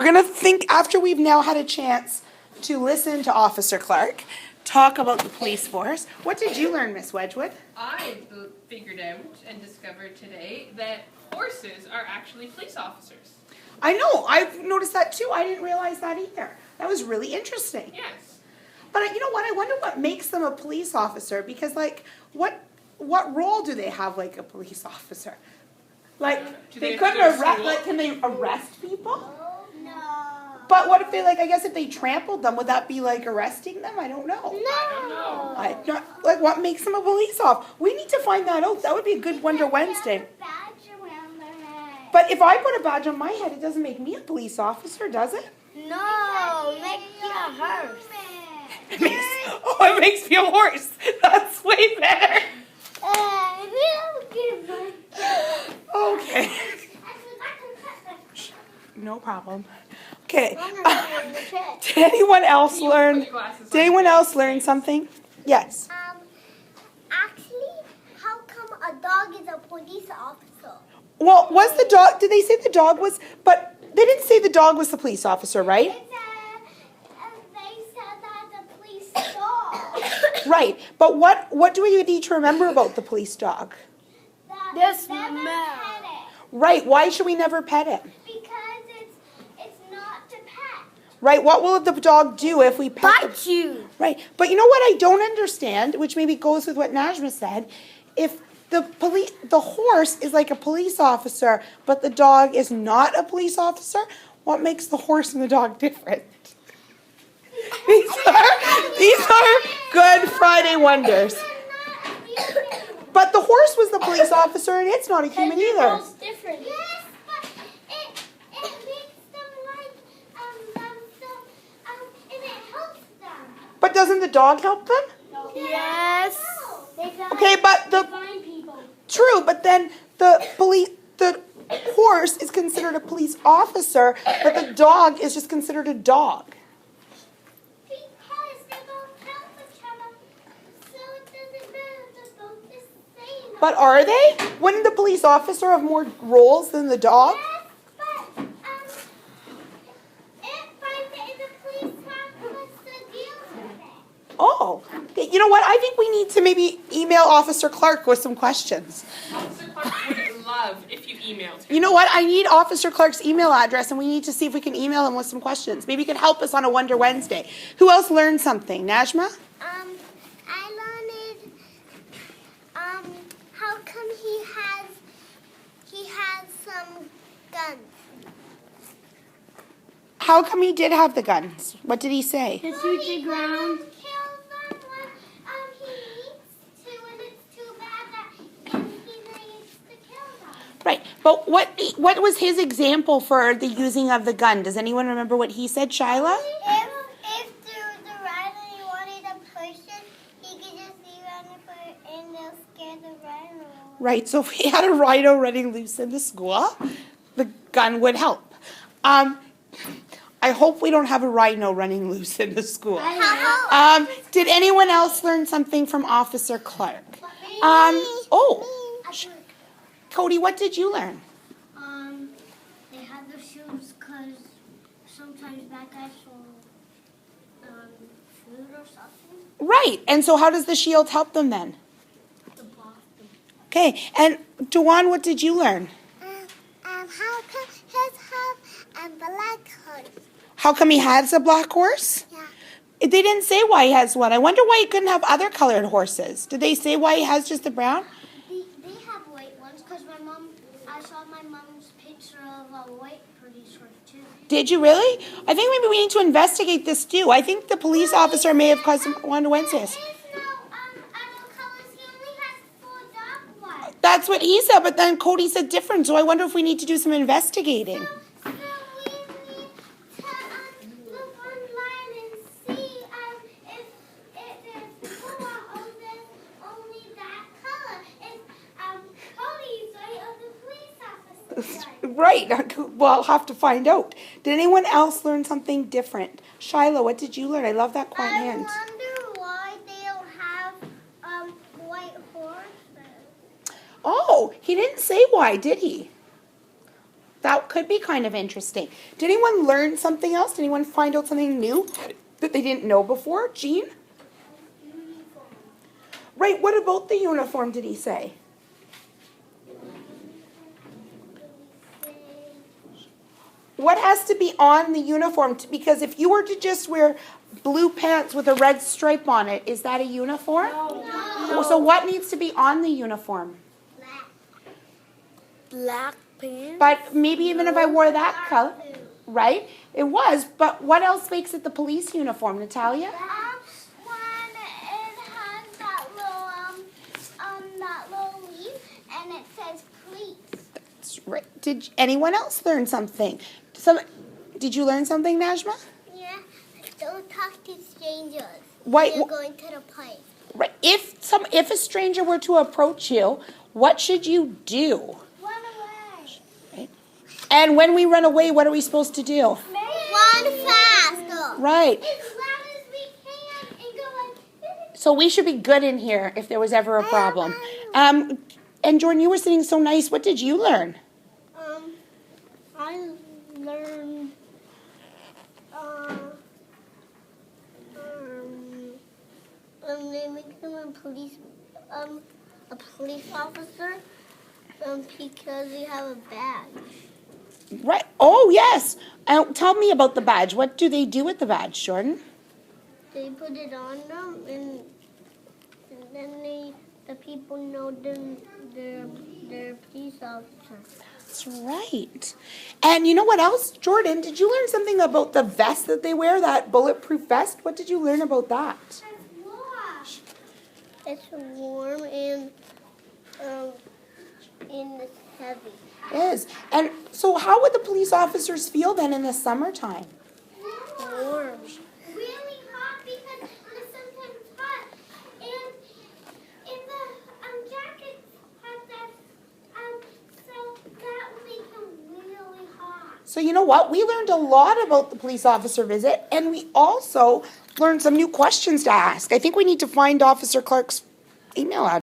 We're going to think after we've now had a chance to listen to Officer Clark talk about the police force. What did you learn, Miss Wedgwood? I figured out and discovered today that horses are actually police officers. I know. I've noticed that too. I didn't realize that either. That was really interesting. Yes. But you know what? I wonder what makes them a police officer, because like what role do they have like a police officer? Like they couldn't arrest. Like, can they arrest people? No. But what if they like? I guess if they trampled them, would that be like arresting them? I don't know. I don't know. Like what makes them a police officer? We need to find that out. That would be a good Wonder Wednesday. But if I put a badge on my head, it doesn't make me a police officer, does it? No, make you a horse. It makes me a horse. That's way better. Okay. No problem. Okay. Did anyone else learn? Did anyone else learn something? Yes. Actually, how come a dog is a police officer? Well, was the dog? Did they say the dog was? But they didn't say the dog was the police officer, right? They said that the police dog. Right. But what do we need to remember about the police dog? The smell. Right. Why should we never pet it? Because it's not to pet. Right. What will the dog do if we pet it? Bite you. Right. But you know what I don't understand, which maybe goes with what Najma said, if the horse is like a police officer, but the dog is not a police officer, what makes the horse and the dog different? These are good Friday wonders. But the horse was the police officer and it's not a human either. It's different. Yes, but it makes them like and it helps them. But doesn't the dog help them? Yes. Okay, but true, but then the horse is considered a police officer, but the dog is just considered a dog. Because they both help each other, so it doesn't matter. They're both the same. But are they? Wouldn't the police officer have more roles than the dog? Yes, but it finds it in the police officer deals with it. Oh, you know what? I think we need to maybe email Officer Clark with some questions. Officer Clark would love if you emailed him. You know what? I need Officer Clark's email address, and we need to see if we can email him with some questions. Maybe he can help us on a Wonder Wednesday. Who else learned something? Najma? I learned how come he has some guns. How come he did have the guns? What did he say? To shoot the ground. Kills them when he needs to, and it's too bad that he needs to kill them. Right, but what was his example for the using of the gun? Does anyone remember what he said, Shyla? If the rhino wanted a person, he could just leave and they'll scare the rhino. Right, so if we had a rhino running loose in the school, the gun would help. I hope we don't have a rhino running loose in the school. Did anyone else learn something from Officer Clark? Cody, what did you learn? They have the shoes because sometimes bad guys will food or something. Right, and so how does the shield help them then? To block them. Okay, and Dewan, what did you learn? How come his have a black horse? How come he has a black horse? Yeah. They didn't say why he has one. I wonder why he couldn't have other colored horses. Did they say why he has just the brown? They have white ones because I saw my mom's picture of a white police horse too. Did you really? I think maybe we need to investigate this too. I think the police officer may have caused some Wonder Wednesdays. That's what he said, but then Cody said different, so I wonder if we need to do some investigating. So we need to look online and see if there's only that color. If Cody's right or the police officer's right. Right. Well, I'll have to find out. Did anyone else learn something different? Shyla, what did you learn? I love that quiet hand. I wonder why they don't have white horses. Oh, he didn't say why, did he? That could be kind of interesting. Did anyone learn something else? Did anyone find out something new that they didn't know before? Jean? Right, what about the uniform did he say? What has to be on the uniform? Because if you were to just wear blue pants with a red stripe on it, is that a uniform? No. So what needs to be on the uniform? Black pants. But maybe even if I wore that color, right? It was, but what else makes it the police uniform, Natalia? When it has that little leaf and it says police. That's right. Did anyone else learn something? Did you learn something, Najma? Yeah. Don't talk to strangers. Why- You're going to the place. Right. If a stranger were to approach you, what should you do? Run away. Right. And when we run away, what are we supposed to do? Run fast. Right. As loud as we can and go like. So we should be good in here if there was ever a problem. And Jordan, you were sitting so nice. What did you learn? I learned. They make them a police officer, because they have a badge. Right. Oh, yes. Tell me about the badge. What do they do with the badge, Jordan? They put it on them, and then the people know they're police officers. That's right. And you know what else? Jordan, did you learn something about the vest that they wear, that bulletproof vest? What did you learn about that? It's warm and it's heavy. It is. And so how would the police officers feel then in the summertime? Warm. Really hot because it's sometimes hot. And the jackets have that, so that will make them really hot. So you know what? We learned a lot about the police officer visit, and we also learned some new questions to ask. I think we need to find Officer Clark's email address.